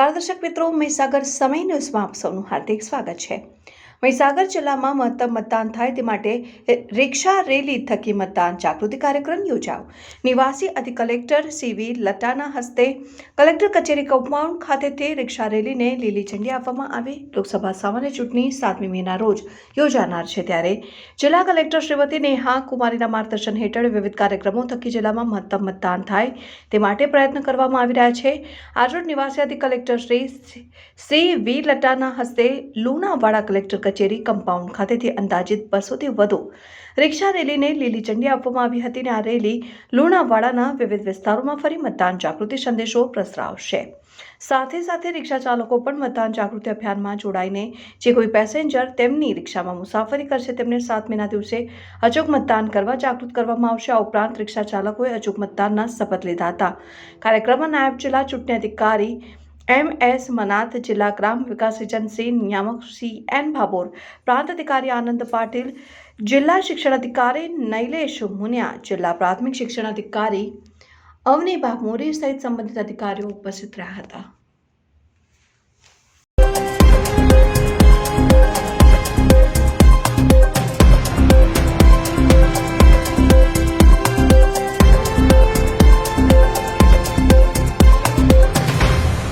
નમસ્કાર દર્શક મિત્રો, મહીસાગર સમય ન્યૂઝમાં આપ સૌનું હાર્દિક સ્વાગત છે। મહીસાગર જિલ્લામાં મહત્તમ મતદાન થાય તે માટે રિક્ષા રેલી થકી મતદાન જાગૃતિ કાર્યક્રમ યોજાયો। નિવાસી અધિક કલેક્ટર સીવી લટાના હસ્તે કલેક્ટર કચેરી કમ્પાઉન્ડ ખાતેથી રિક્ષા રેલીને લીલી ઝંડી આપવામાં આવી। લોકસભા સામાન્ય ચૂંટણી 7મી મેના રોજ યોજાનાર છે, ત્યારે જિલ્લા કલેક્ટર શ્રીમતી નેહા કુમારીના માર્ગદર્શન હેઠળ વિવિધ કાર્યક્રમો થકી જિલ્લામાં મહત્તમ મતદાન થાય તે માટે પ્રયત્ન કરવામાં આવી રહ્યા છે। આજરોજ નિવાસી અધિક કલેક્ટર શ્રી સીવી લટાના હસ્તે લુણાવાડા કલેક્ટર કચેરી કમ્પાઉન્ડ ખાતેથી અંદાજિત 200થી વધુ રિક્ષા રેલીને લીલી ઝંડી આપવામાં આવી હતી અને આ રેલી લુણાવાડાના વિવિધ વિસ્તારોમાં ફરી મતદાન જાગૃતિ સંદેશો પ્રસરાવશે। સાથે સાથે રિક્ષા ચાલકો પણ મતદાન જાગૃતિ અભિયાનમાં જોડાઈને જે કોઈ પેસેન્જર તેમની રિક્ષામાં મુસાફરી કરશે તેમને 7મીના દિવસે અચૂક મતદાન કરવા જાગૃત કરવામાં આવશે। આ ઉપરાંત રિક્ષા ચાલકોએ અચૂક મતદાનના શપથ લીધા હતા। કાર્યક્રમમાં નાયબ જિલ્લા ચૂંટણી અધિકારી MS મનાથ, જિલ્લા ગ્રામ વિકાસ એજન્સી નિયામક CN ભાભોર, પ્રાંત અધિકારી આનંદ પાટીલ, જિલ્લા શિક્ષણ અધિકારી નૈલેશ મુનિયા, જિલ્લા પ્રાથમિક શિક્ષણ અધિકારી અવનીબા મોરી સહિત સંબંધિત અધિકારીઓ ઉપસ્થિત રહ્યા હતા।